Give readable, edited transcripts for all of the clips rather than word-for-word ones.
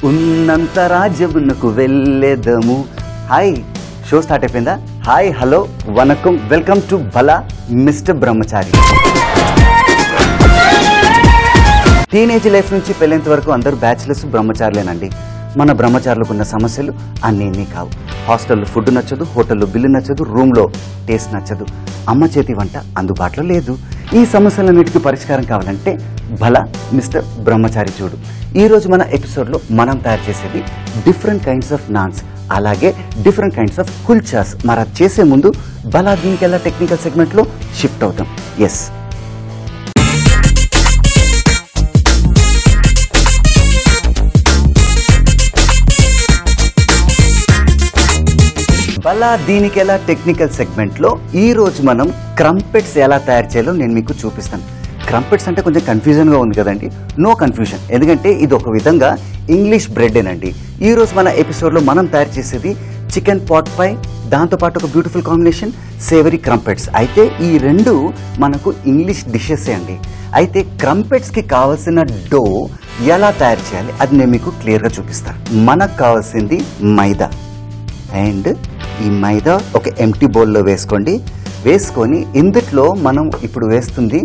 ఉన్నంత రాజ్యమునకు వెళ్ళేదము. Hi, show start అయిపోయిందా? Hi, hello, వనకం, welcome to Bala mister Brahmachari. Teenage life నుంచి పెళ్ళేంత వరకు అందరూ బ్యాచిలర్స్ బ్రహ్మచారులేనండి. మన బ్రహ్మచారులకు ఉన్న సమస్యలు అన్నీ కావు. హాస్టల్లో ఫుడ్ నచ్చదు, హోటల్లో బిల్లు నచ్చదు, రూమ్లో టేస్ట్ నచ్చదు, అమ్మ చేతి వంట అందుబాటులో లేదు. ఈ సమస్యలన్నిటికీ పరిష్కారం కావాలంటే భలా మిస్టర్ బ్రహ్మచారి చూడు. ఈరోజు మన ఎపిసోడ్లో మనం తయారు చేసేది డిఫరెంట్ కైండ్స్ ఆఫ్ నాన్స్, అలాగే డిఫరెంట్ కైండ్స్ ఆఫ్ కుల్చాస్. మరి అది చేసే ముందు భలా దీనికి ఎలా టెక్నికల్ సెగ్మెంట్లో షిఫ్ట్ అవుతాం. ఎస్, భలా దీనికి ఎలా టెక్నికల్ సెగ్మెంట్లో ఈరోజు మనం క్రంపెట్స్ ఎలా తయారు చేయాలో నేను మీకు చూపిస్తాను. క్రంపెట్స్ అంటే కొంచెం కన్ఫ్యూజన్గా ఉంది కదండి. నో కన్ఫ్యూజన్, ఎందుకంటే ఇది ఒక విధంగా ఇంగ్లీష్ బ్రెడ్ేనండి. ఈరోజు మన ఎపిసోడ్లో మనం తయారు చేసేది చికెన్ పాట్ పై, దాంతోపాటు ఒక బ్యూటిఫుల్ కాంబినేషన్ సేవరీ క్రంపెట్స్. అయితే ఈ రెండు మనకు ఇంగ్లీష్ డిషెసే అండి. అయితే క్రంపెట్స్కి కావాల్సిన డో ఎలా తయారు చేయాలి అది నేను మీకు క్లియర్గా చూపిస్తాను. మనకు కావాల్సింది మైదా. అండ్ ఈ మైదా ఒక ఎంటీ బౌల్లో వేసుకోండి. వేసుకొని ఇందులో మనం ఇప్పుడు వేస్తుంది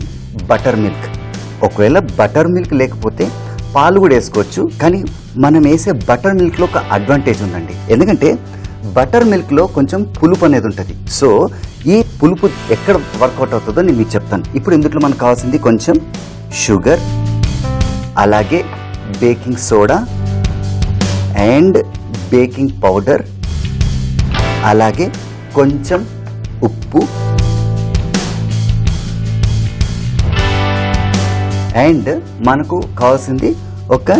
బటర్ మిల్క్. ఒకవేళ బటర్ మిల్క్ లేకపోతే పాలు కూడా వేసుకోవచ్చు. కానీ మనం వేసే బటర్ మిల్క్లో ఒక అడ్వాంటేజ్ ఉందండి. ఎందుకంటే బటర్ మిల్క్లో కొంచెం పులుపు అనేది ఉంటుంది. సో ఈ పులుపు ఎక్కడ వర్కౌట్ అవుతుందో నేను మీకు చెప్తాను. ఇప్పుడు ఇందులో మనకు కావాల్సింది కొంచెం షుగర్, అలాగే baking soda and baking powder, అలాగే కొంచెం ఉప్పు అండ్ మనకు కావాల్సింది ఒక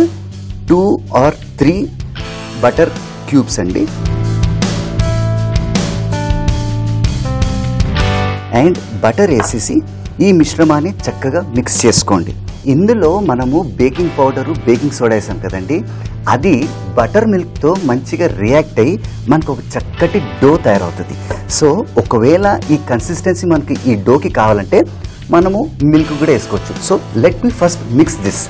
2 or 3 బటర్ క్యూబ్స్ అండి. అండ్ బటర్ వేసేసి ఈ మిశ్రమాన్ని చక్కగా మిక్స్ చేసుకోండి. ఇందులో మనము బేకింగ్ పౌడరు, బేకింగ్ సోడా వేసాం కదండి, అది బటర్ మిల్క్తో మంచిగా రియాక్ట్ అయ్యి మనకు ఒక చక్కటి డో తయారవుతుంది. సో ఒకవేళ ఈ కన్సిస్టెన్సీ మనకి ఈ డోకి కావాలంటే మనము మిల్క్ కూడా వేసుకోవచ్చు. So let me first mix this.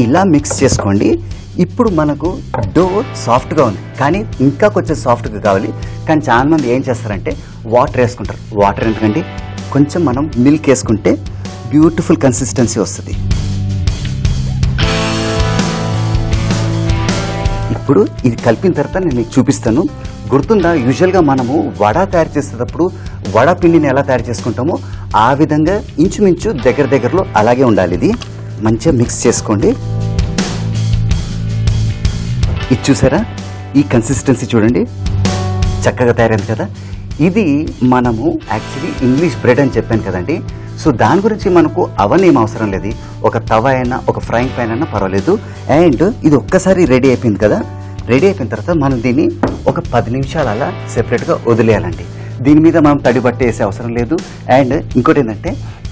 ఇలా మిక్స్ చేసుకోండి. ఇప్పుడు మనకు డో సాఫ్ట్గా ఉంది, కానీ ఇంకా కొంచెం సాఫ్ట్గా కావాలి. కానీ చాలా మంది ఏం చేస్తారంటే వాటర్ వేసుకుంటారు. వాటర్ ఎందుకంటే కొంచెం మనం మిల్క్ వేసుకుంటే బ్యూటిఫుల్ కన్సిస్టెన్సీ వస్తుంది. ఇప్పుడు ఇది కలిపిన తర్వాత నేను మీకు చూపిస్తాను. గుర్తుందా, యూజువల్గా మనము వడ తయారు చేసేటప్పుడు వడ పిండిని ఎలా తయారు చేసుకుంటామో ఆ విధంగా ఇంచుమించు దగ్గరలో అలాగే ఉండాలి. ఇది మంచిగా మిక్స్ చేసుకోండి. ఇది చూసారా, ఈ కన్సిస్టెన్సీ చూడండి, చక్కగా తయారైంది కదా. ఇది మనము యాక్చువల్లీ ఇంగ్లీష్ బ్రెడ్ అని చెప్పాను కదండి. సో దాని గురించి మనకు అవన్ ఏం అవసరం లేదు. ఒక తవ అయినా ఒక ఫ్రైయింగ్ ప్యాన్ అయినా పర్వాలేదు. అండ్ ఇది ఒక్కసారి రెడీ అయిపోయింది కదా. రెడీ అయిపోయిన తర్వాత మనం దీన్ని ఒక 10 నిమిషాలు అలా సెపరేట్గా వదిలేయాలండి. దీని మీద మనం తడి బట్ట వేసే అవసరం లేదు. అండ్ ఇంకోటి ఏంటంటే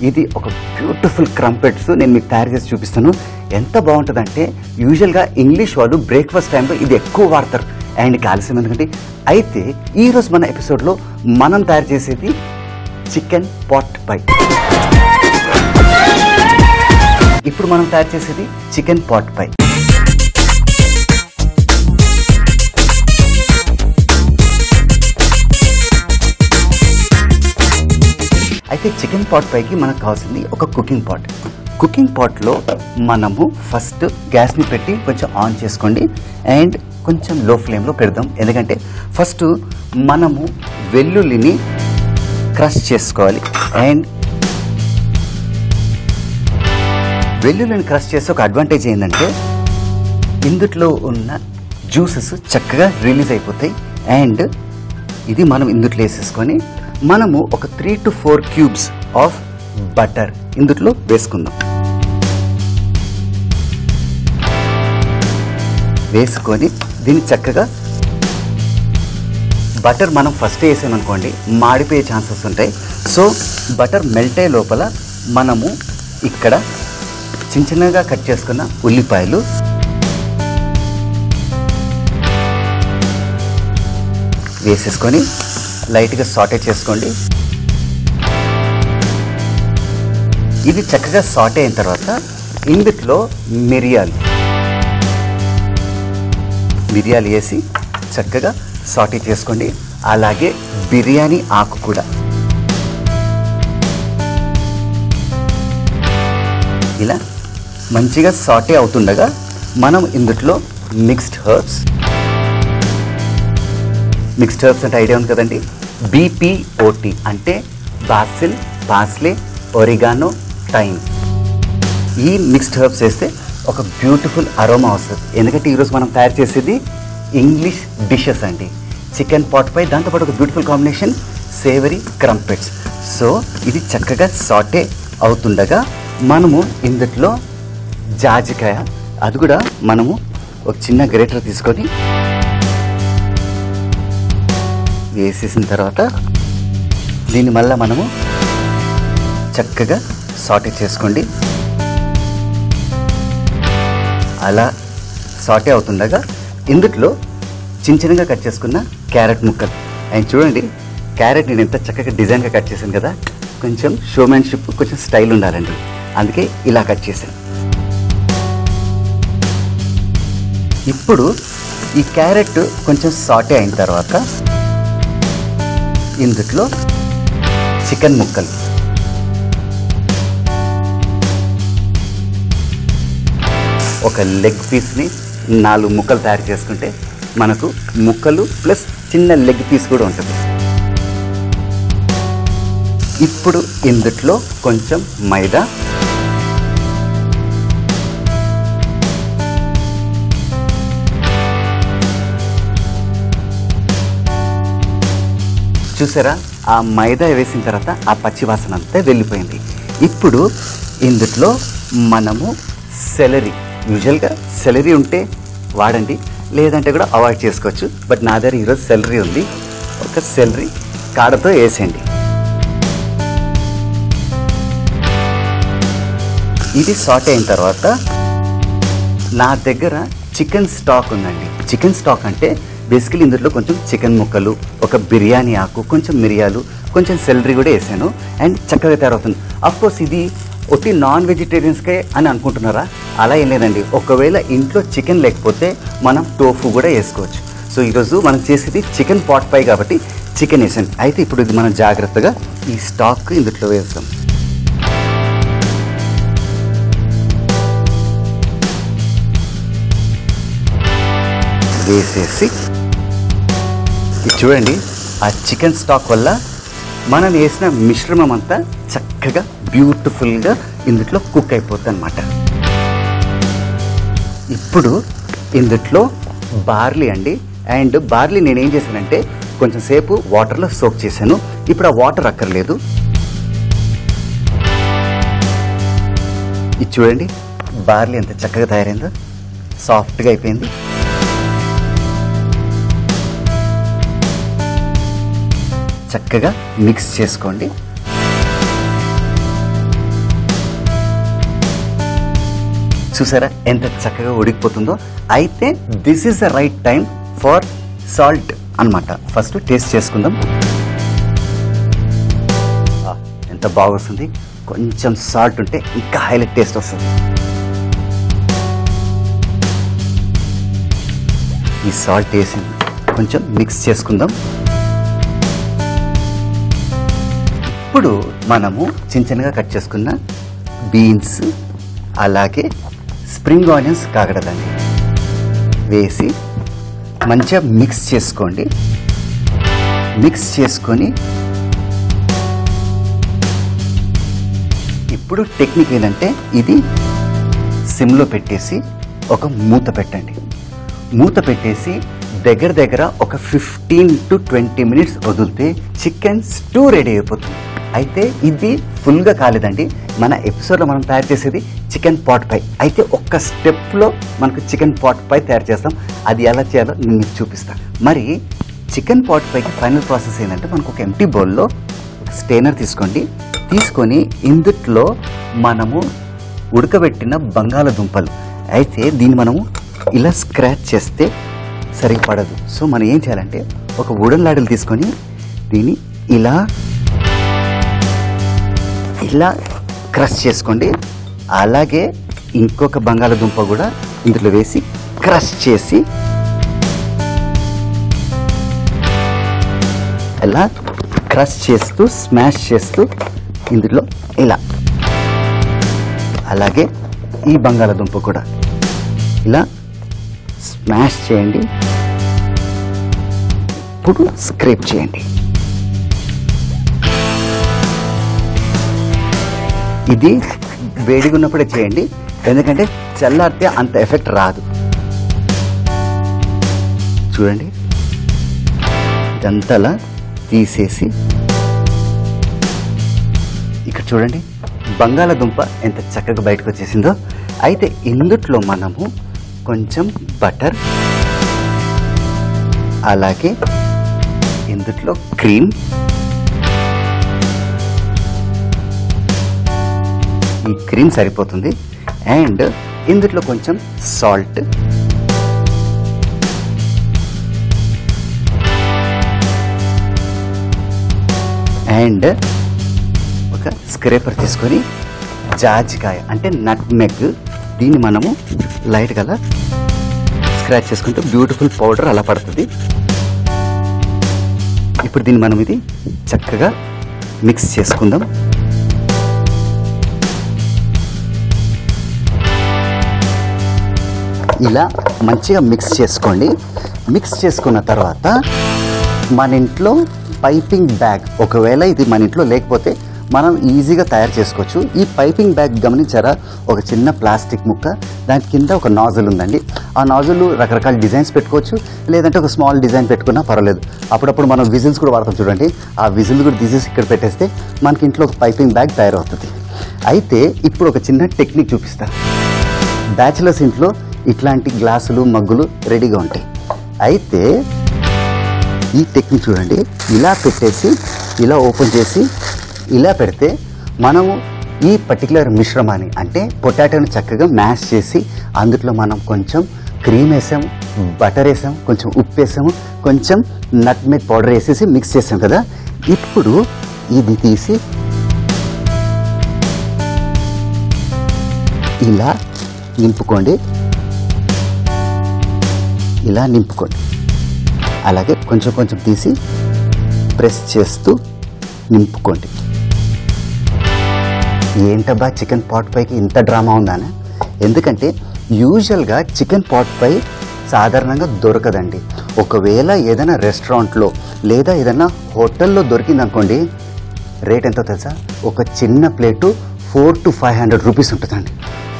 ఇది ఒక బ్యూటిఫుల్ క్రంపెట్స్ నేను మీకు తయారు చేసి చూపిస్తాను. ఎంత బాగుంటుందంటే యూజువల్గా ఇంగ్లీష్ వాళ్ళు బ్రేక్ఫాస్ట్ టైంలో ఇది ఎక్కువ వాడతారు. అండ్ కాల్సియం ఎందుకంటే. అయితే ఈరోజు మన ఎపిసోడ్లో మనం తయారు చేసేది చికెన్ పాట్ పై. ఇప్పుడు మనం తయారు చేసేది చికెన్ పాట్ పై. అయితే చికెన్ పాట్ పైకి మనకు కావాల్సింది ఒక కుకింగ్ పాట్. కుకింగ్ పాట్లో మనము ఫస్ట్ గ్యాస్ని పెట్టి కొంచెం ఆన్ చేసుకోండి. అండ్ కొంచెం లో ఫ్లేమ్లో పెడదాం. ఎందుకంటే ఫస్ట్ మనము వెల్లుల్లిని క్రష్ చేసుకోవాలి. అండ్ వెల్లుల్లిని క్రష్ చేస్తే ఒక అడ్వాంటేజ్ ఏంటంటే ఇందులో ఉన్న జ్యూసెస్ చక్కగా రిలీజ్ అయిపోతాయి. అండ్ ఇది మనం ఇందులో వేసేసుకొని మనము ఒక 3 to 4 క్యూబ్స్ ఆఫ్ బటర్ ఇందులో వేసుకుందాం. వేసుకొని దీన్ని చక్కగా బటర్ మనం ఫస్ట్ వేసామనుకోండి మాడిపోయే ఛాన్సెస్ ఉంటాయి. సో బటర్ మెల్ట్ అయ్యే లోపల మనము ఇక్కడ చిన్నగా కట్ చేసుకున్న ఉల్లిపాయలు, వేసేసుకొని లైట్గా సాటే చేసుకోండి. ఇది చక్కగా సాటే అయిన తర్వాత ఇందులో మిరియాలు వేసి చక్కగా సాటే చేసుకోండి. అలాగే బిర్యానీ ఆకు కూడా ఇలా మంచిగా సాటే అవుతుండగా మనం ఇందులో మిక్స్డ్ హర్బ్స్ అంటే ఐడియా ఉంది కదండి. BPOT అంటే బాసిల్, పార్స్లే, ఒరిగానో, థైమ్. ఈ మిక్స్డ్ హర్బ్స్ వేస్తే ఒక బ్యూటిఫుల్ అరోమా వస్తుంది. ఎందుకంటే ఈరోజు మనం తయారు చేసేది ఇంగ్లీష్ డిషెస్ అండి. చికెన్ పాట్ పై దాంతోపాటు ఒక బ్యూటిఫుల్ కాంబినేషన్ సేవరీ క్రంపెట్స్. సో ఇది చక్కగా సాటే అవుతుండగా మనము ఇందులో జాజికాయ, అది కూడా మనము ఒక చిన్న గ్రేటర్ తీసుకొని వేసేసిన తర్వాత దీన్ని మళ్ళీ మనము చక్కగా సాటే చేసుకోండి. అలా సాటే అవుతుండగా ఇందులో చిన్నగా కట్ చేసుకున్న క్యారెట్ ముక్కలు. అండ్ చూడండి, క్యారెట్ నేను ఎంత చక్కగా డిజైన్గా కట్ చేశాను కదా. కొంచెం షోమ్యాన్షిప్, కొంచెం స్టైల్ ఉండాలండి, అందుకే ఇలా కట్ చేశాను. ఇప్పుడు ఈ క్యారెట్ కొంచెం సాటే అయిన తర్వాత ఇందులో చికెన్ ముక్కలు, ఒక లెగ్ పీస్ని 4 ముక్కలు తయారు చేసుకుంటే మనకు ముక్కలు ప్లస్ చిన్న లెగ్ పీస్ కూడా ఉంటుంది. ఇప్పుడు ఇందులో కొంచెం మైదా, చూసారా, ఆ మైదా వేసిన తర్వాత ఆ పచ్చివాసన అంతా వెళ్ళిపోయింది. ఇప్పుడు ఇందులో మనము సెలరీ, యూజువల్గా సెలరీ ఉంటే వాడండి, లేదంటే కూడా అవాయిడ్ చేసుకోవచ్చు. బట్ నా దగ్గర ఈరోజు సెలరీ ఉంది. ఒక సెలరీ కాడతో వేసేయండి. ఇది సాటే అయిన తర్వాత నా దగ్గర చికెన్ స్టాక్ ఉందండి. చికెన్ స్టాక్ అంటే బేసికలీ ఇందులో కొంచెం చికెన్ ముక్కలు, ఒక బిర్యానీ ఆకు, కొంచెం మిరియాలు, కొంచెం సెలరీ కూడా వేసాను. అండ్ చక్కగా తయారవుతుంది. అఫ్కోర్స్ ఇది ఒట్టి నాన్ వెజిటేరియన్స్కే అని అనుకుంటున్నారా? అలా ఏం లేదండి. ఒకవేళ ఇంట్లో చికెన్ లేకపోతే మనం టోఫు కూడా వేసుకోవచ్చు. సో ఈరోజు మనం చేసేది చికెన్ పాట్ పై కాబట్టి చికెన్ వేసాను. అయితే ఇప్పుడు ఇది మనం జాగ్రత్తగా ఈ స్టాక్ ఇందులో వేస్తాం. వేసేసి ఇది చూడండి, ఆ చికెన్ స్టాక్ వల్ల మనం వేసిన మిశ్రమం అంతా చక్కగా బ్యూటిఫుల్గా ఇందులో కుక్ అయిపోతుంది అన్నమాట. ఇప్పుడు ఇందులో బార్లీ అండి. అండ్ బార్లీ నేనేం చేశానంటే కొంచెం సేపు వాటర్లో సోక్ చేశాను. ఇప్పుడు ఆ వాటర్ అక్కర్లేదు. ఇది చూడండి, బార్లీ ఎంత చక్కగా తయారైందో, సాఫ్ట్గా అయిపోయింది. చక్కగా మిక్స్ చేసుకోండి. చూసారా ఎంత చక్కగా ఉడికిపోతుందో. అయితే this is the right time for salt అన్నమాట. ఫస్ట్ టేస్ట్ చేసుకుందాం. ఎంత బాగా వస్తుంది. కొంచెం సాల్ట్ ఉంటే ఇంకా హైలైట్ టేస్ట్ వస్తుంది. ఈ సాల్ట్ వేసి కొంచెం మిక్స్ చేసుకుందాం. ఇప్పుడు మనము చిన్నగా కట్ చేసుకున్న బీన్స్, అలాగే స్ప్రింగ్ ఆనియన్స్ కాగడదండి వేసి మంచిగా మిక్స్ చేసుకోండి. మిక్స్ చేసుకొని ఇప్పుడు టెక్నిక్ ఏంటంటే ఇది సిమ్లో పెట్టేసి ఒక మూత పెట్టండి. మూత పెట్టేసి దగ్గర ఒక 15 to 20 మినిట్స్ వదిలితే చికెన్ స్టూ రెడీ అయిపోతుంది. అయితే ఇది ఫుల్గా కాలేదండి. మన ఎపిసోడ్లో మనం తయారు చేసేది చికెన్ పాట్ పై. అయితే ఒక్క స్టెప్లో మనకు చికెన్ పాట్ పై తయారు చేస్తాం. అది ఎలా చేయాలో నేను మీకు చూపిస్తాను. మరి చికెన్ పాట్ పైకి ఫైనల్ ప్రాసెస్ ఏంటంటే మనకు ఒక ఎంటీ బౌల్లో ఒక స్టెయినర్ తీసుకోండి. తీసుకొని ఇందులో మనము ఉడకబెట్టిన బంగాళదుంపలు, అయితే దీన్ని మనము ఇలా స్క్రాచ్ చేస్తే సరిపడదు. సో మనం ఏం చేయాలంటే ఒక వుడెన్ లాడెల్ తీసుకొని దీన్ని ఇలా క్రష్ చేసుకోండి. అలాగే ఇంకొక బంగాళదుంప కూడా ఇందులో వేసి క్రష్ చేసి ఇలా క్రష్ చేస్తూ స్మాష్ చేస్తూ ఇందులో ఇలా, అలాగే ఈ బంగాళదుంప కూడా ఇలా స్మాష్ చేయండి. ఇప్పుడు స్క్రేప్ చేయండి. ఇది వేడిగా ఉన్నప్పుడే చేయండి, ఎందుకంటే చల్లారితే అంత ఎఫెక్ట్ రాదు. చూడండి, ఇదంతా తీసేసి ఇక్కడ చూడండి బంగాళదుంప ఎంత చక్కగా బయటకు వచ్చేసిందో. అయితే ఇందుట్లో మనము కొంచెం బటర్, అలాగే ఇందుట్లో క్రీమ్, ఈ క్రీమ్ సరిపోతుంది, అండ్ ఇందుట్లో కొంచెం సాల్ట్, అండ్ ఒక స్క్రేపర్ తీసుకొని జాజికాయ అంటే నట్మెగ్, దీన్ని మనము లైట్గా స్క్రాచ్ చేసుకుంటే బ్యూటిఫుల్ పౌడర్ అలా పడుతుంది. ఇప్పుడు దీన్ని మనం ఇది చక్కగా మిక్స్ చేసుకుందాం. ఇలా మంచిగా మిక్స్ చేసుకోండి. మిక్స్ చేసుకున్న తర్వాత మన ఇంట్లో పైపింగ్ బ్యాగ్, ఒకవేళ ఇది మన ఇంట్లో లేకపోతే మనం ఈజీగా తయారు చేసుకోవచ్చు. ఈ పైపింగ్ బ్యాగ్ గమనించారా, ఒక చిన్న ప్లాస్టిక్ ముక్క, దాని కింద ఒక నాజిల్ ఉందండి. ఆ నాజిల్ రకరకాల డిజైన్స్ పెట్టుకోవచ్చు, లేదంటే ఒక స్మాల్ డిజైన్ పెట్టుకున్నా పర్వాలేదు. అప్పుడప్పుడు మనం విజిల్స్ కూడా వాడతాం చూడండి, ఆ విజిల్ కూడా తీసేసి ఇక్కడ పెట్టేస్తే మనకి ఇంట్లో ఒక పైపింగ్ బ్యాగ్ తయారవుతుంది. అయితే ఇప్పుడు ఒక చిన్న టెక్నిక్ చూపిస్తా. బ్యాచిలర్స్ ఇంట్లో ఇట్లాంటి గ్లాసులు మగ్గులు రెడీగా ఉంటాయి. అయితే ఈ టెక్నిక్ చూడండి, ఇలా పెట్టేసి ఇలా ఓపెన్ చేసి ఇలా పెడితే మనము ఈ పర్టికులర్ మిశ్రమాన్ని అంటే పొటాటోని చక్కగా మ్యాష్ చేసి అందులో మనం కొంచెం క్రీమ్ వేసాము, బటర్ వేసాము, కొంచెం ఉప్పు వేసాము, కొంచెం నట్మెగ్ పౌడర్ వేసేసి మిక్స్ చేసాం కదా. ఇప్పుడు ఇది తీసి ఇలా నింపుకోండి, ఇలా నింపుకోండి. అలాగే కొంచెం కొంచెం తీసి ప్రెస్ చేస్తూ నింపుకోండి. ఏంటబ్బా చికెన్ పాట్ పైకి ఇంత డ్రామా ఉందానే? ఎందుకంటే యూజువల్గా చికెన్ పాట్ పై సాధారణంగా దొరకదండి. ఒకవేళ ఏదైనా రెస్టారెంట్లో లేదా ఏదైనా హోటల్లో దొరికిందనుకోండి, రేట్ ఎంతో తెలుసా? ఒక చిన్న ప్లేటు 400 to 500 రూపీస్ ఉంటుందండి.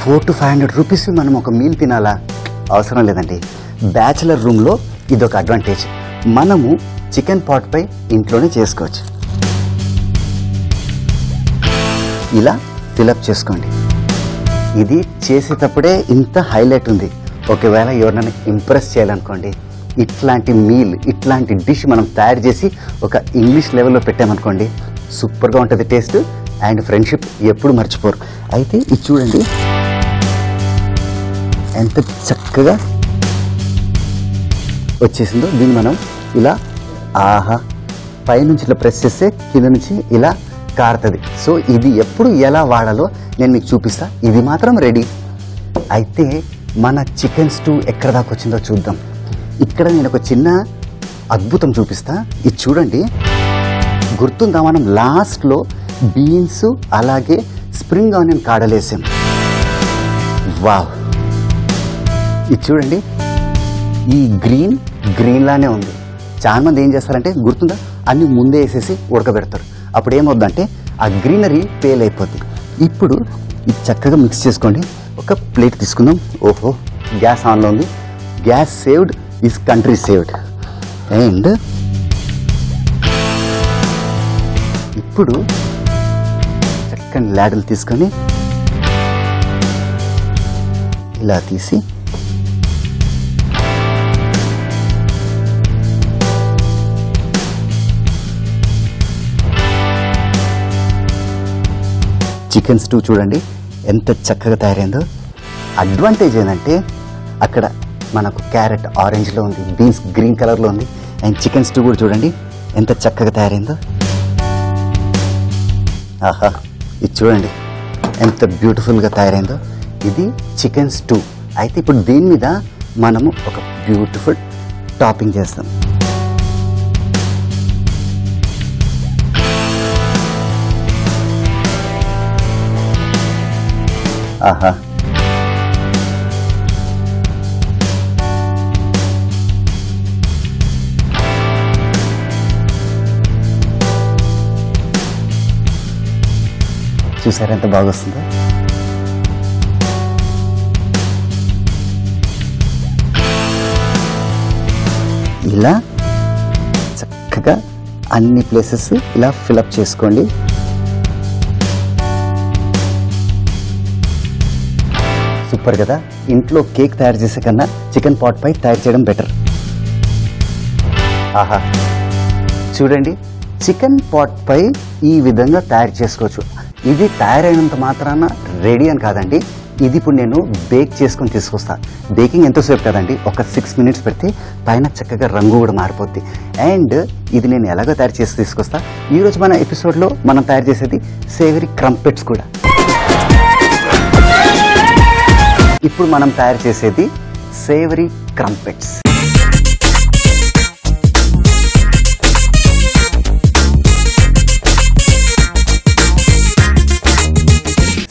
400 to 500 రూపీస్ మనం ఒక మీల్ తినాలా? అవసరం లేదండి. బ్యాచిలర్ రూమ్లో ఇదొక అడ్వాంటేజ్. మనము చికెన్ పాట్ పై ఇంట్లోనే చేసుకోవచ్చు. ఇలా ఫిలప్ చేసుకోండి. ఇది చేసేటప్పుడే ఇంత హైలైట్ ఉంది. ఒకవేళ ఎవరినైనా ఇంప్రెస్ చేయాలనుకోండి, ఇట్లాంటి మీల్, ఇట్లాంటి డిష్ మనం తయారు చేసి ఒక ఇంగ్లీష్ లెవెల్లో పెట్టామనుకోండి, సూపర్గా ఉంటుంది టేస్ట్, అండ్ ఫ్రెండ్షిప్ ఎప్పుడు మర్చిపోరు. అయితే ఇది చూడండి ఎంత చక్కగా వచ్చేసిందో. దీన్ని మనం ఇలా ఆహా పైనుంచి ఇలా ప్రెస్ చేస్తే కింద నుంచి ఇలా కారుతుంది. సో ఇది ఎప్పుడు ఎలా వాడాలో నేను మీకు చూపిస్తా. ఇది మాత్రం రెడీ. అయితే మన చికెన్ స్టూ ఎక్కడ దాకా వచ్చిందో చూద్దాం. ఇక్కడ నేను ఒక చిన్న అద్భుతం చూపిస్తా. ఇది చూడండి, గుర్తుందా మనం లాస్ట్లో బీన్స్ అలాగే స్ప్రింగ్ ఆనియన్ కాడలేసాం. వావ్, ఇది చూడండి, ఈ గ్రీన్ లానే ఉంది. చాలా మంది ఏం చేస్తారంటే గుర్తుందా, అన్ని ముందే వేసేసి ఉడకబెడతారు. అప్పుడు ఏమవుద్దంటే ఆ గ్రీనరీ పేల్ అయిపోద్ది. ఇప్పుడు ఇది చక్కగా మిక్స్ చేసుకోండి. ఒక ప్లేట్ తీసుకుందాం. ఓహో, గ్యాస్ ఆన్లో ఉంది. Gas saved is country saved. And ఇప్పుడు చక్కని లాడలు తీసుకొని ఇలా తీసి చికెన్ స్టూ చూడండి ఎంత చక్కగా తయారైందో. అడ్వాంటేజ్ ఏంటంటే అక్కడ మనకు క్యారెట్ ఆరెంజ్లో ఉంది, బీన్స్ గ్రీన్ కలర్లో ఉంది, అండ్ చికెన్ స్టూ కూడా చూడండి ఎంత చక్కగా తయారైందో. ఆహా, ఇది చూడండి ఎంత బ్యూటిఫుల్గా తయారైందో. ఇది చికెన్ స్టూ. అయితే ఇప్పుడు దీని మీద మనము ఒక బ్యూటిఫుల్ టాపింగ్ చేస్తాం. ఆహా, చూసారా ఎంత బాగా వస్తుందో. ఇలా చక్కగా అన్ని ప్లేసెస్ ఇలా ఫిలప్ చేసుకోండి. సూపర్ కదా. ఇంట్లో కేక్ తయారు చేసే కన్నా చికెన్ పాట్ పై తయారు చేయడం బెటర్. ఆహా, చూడండి, చికెన్ పాట్ పై ఈ విధంగా తయారు చేసుకోవచ్చు. ఇది తయారైనంత మాత్రాన రెడీ అని కాదండి. ఇది ఇప్పుడు నేను బేక్ చేసుకొని తీసుకొస్తా. బేకింగ్ ఎంతసేపు కదండి, ఒక 6 minutes పెడితే పైన చక్కగా రంగు కూడా మారిపోద్ది. అండ్ ఇది నేను ఎలాగో తయారు చేసి తీసుకొస్తా. ఈరోజు మన ఎపిసోడ్లో మనం తయారు చేసేది సేవరీ క్రంపెట్స్ కూడా. ఇప్పుడు మనం తయారు చేసేది సేవరీ క్రంపెట్స్.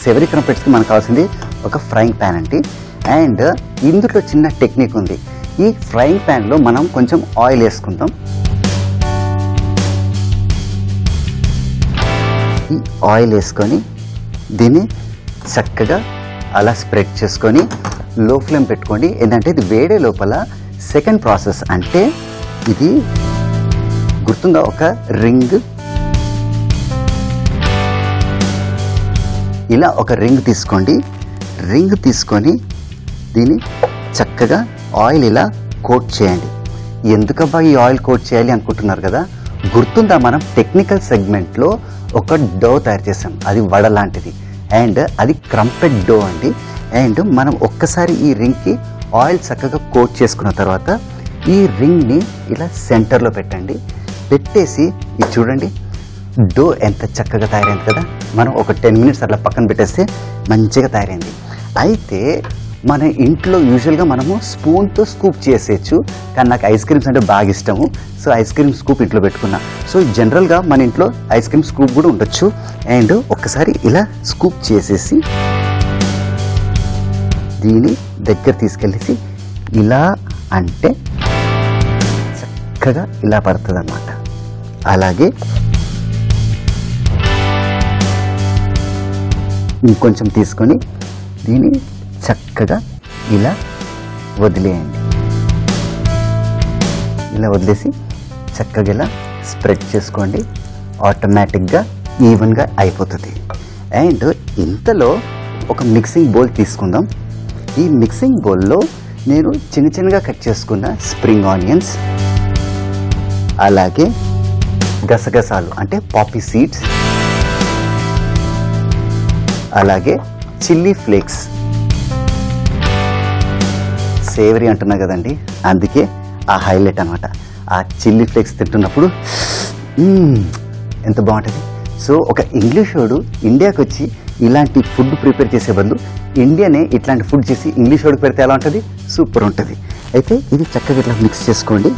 సేవరీ క్రంపెట్స్కి మనకు కావాల్సింది ఒక ఫ్రైయింగ్ ప్యాన్ అండి. అండ్ ఇందులో చిన్న టెక్నిక్ ఉంది. ఈ ఫ్రైయింగ్ ప్యాన్లో మనం కొంచెం ఆయిల్ వేసుకుందాం. ఈ ఆయిల్ వేసుకొని దీన్ని చక్కగా అలా స్ప్రెడ్ చేసుకొని లో ఫ్లేమ్ పెట్టుకోండి. ఏంటంటే ఇది వేడే లోపల సెకండ్ ప్రాసెస్. అంటే ఇది గుర్తుందా, ఒక రింగ్, ఇలా ఒక రింగ్ తీసుకోండి. రింగ్ తీసుకొని దీన్ని చక్కగా ఆయిల్ ఇలా కోట్ చేయండి. ఎందుకబ్బా ఈ ఆయిల్ కోట్ చేయాలి అనుకుంటున్నారు కదా. గుర్తుందా, మనం టెక్నికల్ సెగ్మెంట్లో ఒక డో తయారు చేసాం, అది వడ లాంటిది. అండ్ అది క్రంపెట్ డో అండి. అండ్ మనం ఒక్కసారి ఈ రింగ్కి ఆయిల్ చక్కగా కోట్ చేసుకున్న తర్వాత ఈ రింగ్ని ఇలా సెంటర్లో పెట్టండి. పెట్టేసి ఇది చూడండి, డో ఎంత చక్కగా తయారైంది కదా. మనం ఒక 10 minutes అట్లా పక్కన పెట్టేస్తే మంచిగా తయారైంది. అయితే మన ఇంట్లో యూజువల్గా మనము స్పూన్తో స్కూప్ చేసేయచ్చు, కానీ నాకు ఐస్ క్రీమ్స్ అంటే బాగా ఇష్టము. సో ఐస్ క్రీమ్ స్కూప్ ఇంట్లో పెట్టుకున్నా. సో జనరల్గా మన ఇంట్లో ఐస్ క్రీమ్ స్కూప్ కూడా ఉండొచ్చు. అండ్ ఒక్కసారి ఇలా స్కూప్ చేసేసి దీన్ని దగ్గర తీసుకెళ్ళేసి ఇలా అంటే చక్కగా ఇలా పడుతుంది అన్నమాట. అలాగే ఇంకొంచెం తీసుకొని దీన్ని చక్కగా ఇలా వదిలేయండి. ఇలా వదిలేసి చక్కగా ఇలా స్ప్రెడ్ చేసుకోండి. ఆటోమేటిక్గా ఈవెన్గా అయిపోతుంది. అండ్ ఇంతలో ఒక మిక్సింగ్ బౌల్ తీసుకుందాం. ఈ మిక్సింగ్ బౌల్లో నేను చిన్న చిన్నగా కట్ చేసుకున్న స్ప్రింగ్ ఆనియన్స్, అలాగే గసగసాలు అంటే పాపీ సీడ్స్, అలాగే చిల్లీ ఫ్లేక్స్. సేవరీ అంటున్నా కదండి, అందుకే ఆ హైలైట్ అనమాట. ఆ చిల్లీ ఫ్లేక్స్ తింటున్నప్పుడు ఎంత బాగుంటుంది. సో ఒక ఇంగ్లీష్ వాడు ఇండియాకి వచ్చి ఇలాంటి ఫుడ్ ప్రిపేర్ చేసే బదులు ఇండియానే ఇట్లాంటి ఫుడ్ చేసి ఇంగ్లీష్ వాడికి పెడితే ఎలా ఉంటుంది, సూపర్ ఉంటుంది. అయితే ఇది చక్కగా ఇట్లా మిక్స్ చేసుకోండి.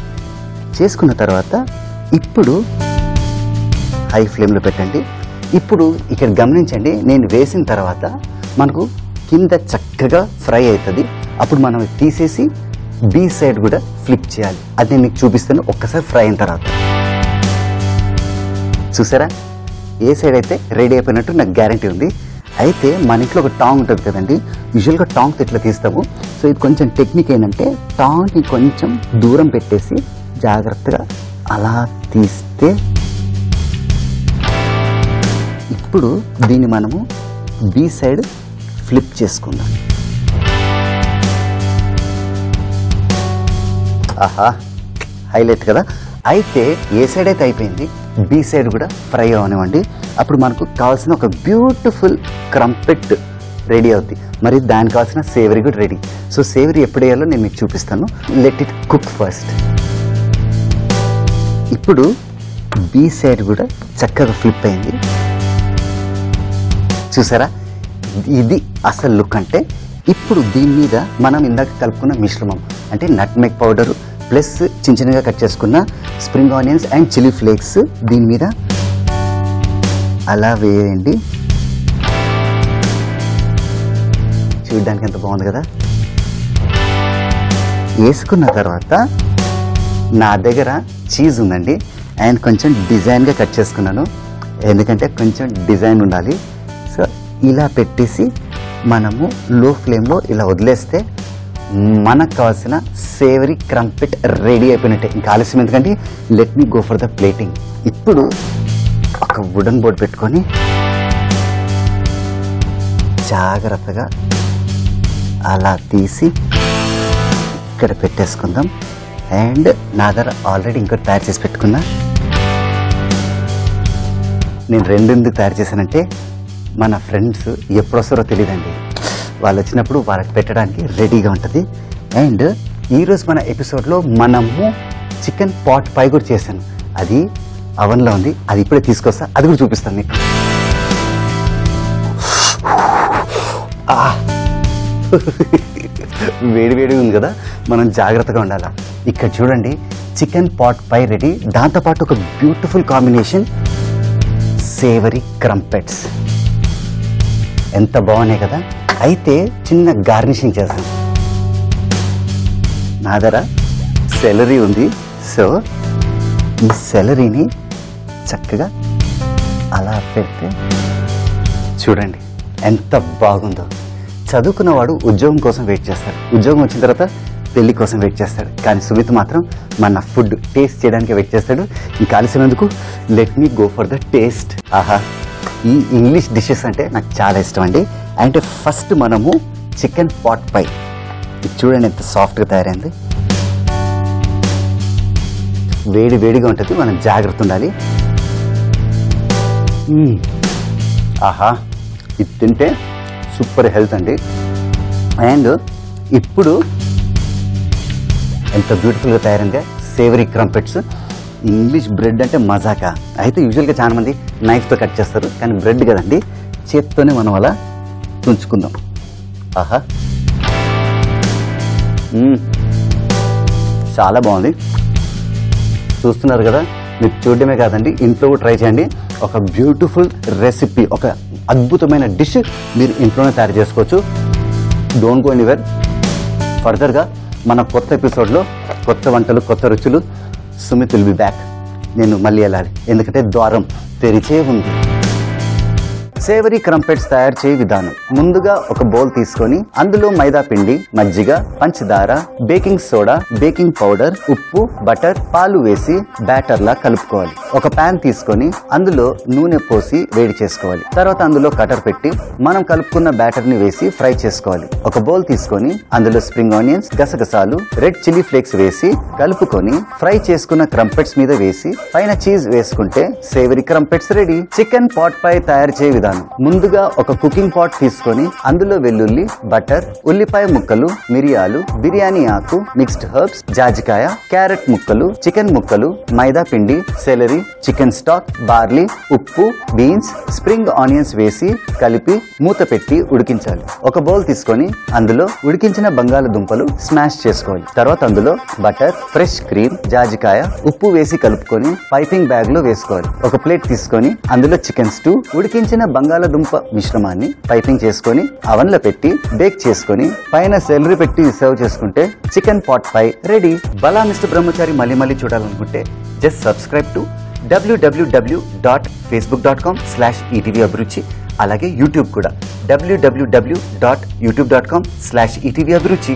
చేసుకున్న తర్వాత ఇప్పుడు హై ఫ్లేమ్లో పెట్టండి. ఇప్పుడు ఇక్కడ గమనించండి, నేను వేసిన తర్వాత మనకు కింద చక్కగా ఫ్రై అవుతుంది. అప్పుడు మనం తీసేసి బీ సైడ్ కూడా ఫ్లిప్ చేయాలి. అది నేను మీకు చూపిస్తాను ఒక్కసారి ఫ్రై అయిన తర్వాత. చూసారా, ఏ సైడ్ అయితే రెడీ అయిపోయినట్టు నాకు గ్యారంటీ ఉంది. అయితే మన ఇంట్లో ఒక టాంగ్ ఉంటుంది కదండి, యూజువల్గా టాంగ్తో ఇట్లా తీస్తాము. సో ఇది కొంచెం టెక్నిక్ ఏంటంటే టాంగ్ని కొంచెం దూరం పెట్టేసి జాగ్రత్తగా అలా తీస్తే ఇప్పుడు దీన్ని మనము బీ సైడ్ ఫ్లిప్ చేసుకుందాం. ఆహా, హైలైట్ కదా. అయితే ఏ సైడ్ అయితే అయిపోయింది, బీ సైడ్ కూడా ఫ్రై అవనివ్వండి. అప్పుడు మనకు కావాల్సిన ఒక బ్యూటిఫుల్ క్రంపెట్ రెడీ అవుద్ది. మరి దానికి కావాల్సిన సేవరీ కూడా రెడీ. సో సేవరీ ఎప్పుడు వేయాలో నేను మీకు చూపిస్తాను. Let it cook first. ఇప్పుడు బీ సైడ్ కూడా చక్కగా ఫ్లిప్ అయింది. చూసారా, ఇది అసలు లుక్ అంటే. ఇప్పుడు దీని మీద మనం ఇందాక కలుపుకున్న మిశ్రమం అంటే నట్మెగ్ పౌడర్ ప్లస్ చిన్న చిన్నగా కట్ చేసుకున్న spring onions and chilli flakes దీని మీద అలా వేయండి. చూడడానికి ఎంత బాగుంది కదా. వేసుకున్న తర్వాత నా దగ్గర చీజ్ ఉందండి అండ్ కొంచెం డిజైన్గా కట్ చేసుకున్నాను, ఎందుకంటే కొంచెం డిజైన్ ఉండాలి. సో ఇలా పెట్టేసి మనము లో ఫ్లేమ్లో ఇలా వదిలేస్తే మనకు కావాల్సిన సేవరీ క్రంపెట్ రెడీ అయిపోయినట్టే. ఇంకా ఆలస్యం ఎందుకంటే let me go for the plating. ఇప్పుడు ఒక వుడెన్ బోర్డ్ పెట్టుకొని జాగ్రత్తగా అలా తీసి ఇక్కడ పెట్టేసుకుందాం. అండ్ నా దగ్గర ఆల్రెడీ ఇంకోటి తయారు చేసి పెట్టుకున్నా. నేను రెండెందుకు తయారు చేశానంటే మన ఫ్రెండ్స్ ఎప్పుడు వస్తారో తెలియదండి, వాళ్ళు వచ్చినప్పుడు వాళ్ళకి పెట్టడానికి రెడీగా ఉంటుంది. అండ్ ఈరోజు మన ఎపిసోడ్లో మనము చికెన్ పాట్ పై కూడా చేశాను, అది అవన్లో ఉంది, అది ఇప్పుడే తీసుకొస్తా, అది కూడా చూపిస్తాను మీకు. వేడివేడిగా ఉంది కదా, మనం జాగ్రత్తగా ఉండాలి. ఇక్కడ చూడండి చికెన్ పాట్ పై రెడీ, దాంతోపాటు ఒక బ్యూటిఫుల్ కాంబినేషన్ సేవరీ క్రంపెట్స్. ఎంత బాగున్నాయి కదా. అయితే చిన్న గార్నిషింగ్ చేస్తాం. నా దగ్గర సెలరీ ఉంది, సో ఈ సెలరీని చక్కగా అలా పెడితే చూడండి ఎంత బాగుందో. చదువుకున్నవాడు ఉద్యోగం కోసం వెయిట్ చేస్తాడు, ఉద్యోగం వచ్చిన తర్వాత పెళ్లి కోసం వెయిట్ చేస్తాడు, కానీ సుమిత్ మాత్రం మన ఫుడ్ టేస్ట్ చేయడానికి వెయిట్ చేస్తాడు. ఇంకా కలిసినందుకు let me go for the taste. ఆహా, ఈ ఇంగ్లీష్ డిషెస్ అంటే నాకు చాలా ఇష్టం అండి. అంటే ఫస్ట్ మనము చికెన్ పాట్ పై, ఇది చూడండి ఎంత సాఫ్ట్గా తయారైంది, వేడి వేడిగా ఉంటుంది, మనం జాగ్రత్త ఉండాలి. ఆహా, ఇది తింటే సూపర్ హెల్త్ అండి. అండ్ ఇప్పుడు ఎంత బ్యూటిఫుల్గా తయారైంది సేవరీ క్రంపెట్స్. ఇంగ్లీష్ బ్రెడ్ అంటే మజాకా. అయితే యూజువల్గా చాలా మంది నైఫ్తో కట్ చేస్తారు, కానీ బ్రెడ్ కదండి, చేత్తోనే మనం అలా తుంచుకుందాం. ఆహా, చాలా బాగుంది. చూస్తున్నారు కదా, మీరు చూడడమే కాదండి, ఇంట్లో ట్రై చేయండి. ఒక బ్యూటిఫుల్ రెసిపీ, ఒక అద్భుతమైన డిష్ మీరు ఇంట్లోనే తయారు చేసుకోవచ్చు. Don't go anywhere. ఫర్దర్గా మన కొత్త ఎపిసోడ్లో కొత్త వంటలు, కొత్త రుచులు, సుమిత్ విల్ బి బ్యాక్. నేను మళ్ళీ వెళ్ళాలి, ఎందుకంటే ద్వారం తెరిచే ఉంది. సేవరీ క్రంపెట్స్ తయారు చేయ విధానం. ముందుగా ఒక బౌల్ తీసుకొని అందులో మైదా పిండి, మజ్జిగ, పంచదార, బేకింగ్ సోడా, బేకింగ్ పౌడర్, ఉప్పు, బటర్, పాలు వేసి బ్యాటర్ లా కలుపుకోవాలి. ఒక పాన్ తీసుకొని అందులో నూనె పోసి వేడి చేసుకోవాలి. తర్వాత అందులో కటర్ పెట్టి మనం కలుపుకున్న బ్యాటర్ ని వేసి ఫ్రై చేసుకోవాలి. ఒక బౌల్ తీసుకొని అందులో స్ప్రింగ్ ఆనియన్స్, గసగసాలు, రెడ్ చిల్లీ ఫ్లేక్స్ వేసి కలుపుకొని ఫ్రై చేసుకున్న క్రంపెట్స్ మీద వేసి పైన చీజ్ వేసుకుంటే సేవరీ క్రంపెట్స్ రెడీ. చికెన్ పాట్ పై తయారు చేయ విధానం. ముందుగా ఒక కుకింగ్ పాట్ తీసుకొని అందులో వెల్లుల్లి, బటర్, ఉల్లిపాయ ముక్కలు, మిరియాలు, బిర్యానీ ఆకు, మిక్స్డ్ హర్బ్స్, జాజికాయ, క్యారెట్ ముక్కలు, చికెన్ ముక్కలు, మైదా పిండి, సెలరీ, చికెన్ స్టాక్, బార్లీ, ఉప్పు, బీన్స్, స్ప్రింగ్ ఆనియన్స్ వేసి కలిపి మూత పెట్టి ఉడికించాలి. ఒక బౌల్ తీసుకొని అందులో ఉడికించిన బంగాళదుంపలు స్మాష్ చేసుకోవాలి. తర్వాత అందులో బటర్, ఫ్రెష్ క్రీమ్, జాజికాయ, ఉప్పు వేసి కలుపుకొని పైపింగ్ బ్యాగ్ లో వేసుకోవాలి. ఒక ప్లేట్ తీసుకొని అందులో చికెన్ స్టూ, ఉడికించిన బంగాళదుంప మిశ్రమాన్ని పైపింగ్ చేసుకొని అవన్ లో పెట్టి బేక్ చేసుకొని పైన సెలరీ పెట్టి సర్వ్ చేసుకుంటే చికెన్ పాట్ పై రెడీ. బలా మిస్టర్ బ్రహ్మచారి మళ్ళీ మళ్ళీ చూడాలనుకుంటే జస్ట్ సబ్స్క్రైబ్ టు www.facebook.com/ETV అభిరుచి. అలాగే యూట్యూబ్ కూడా www.youtube.com/ETV అభిరుచి.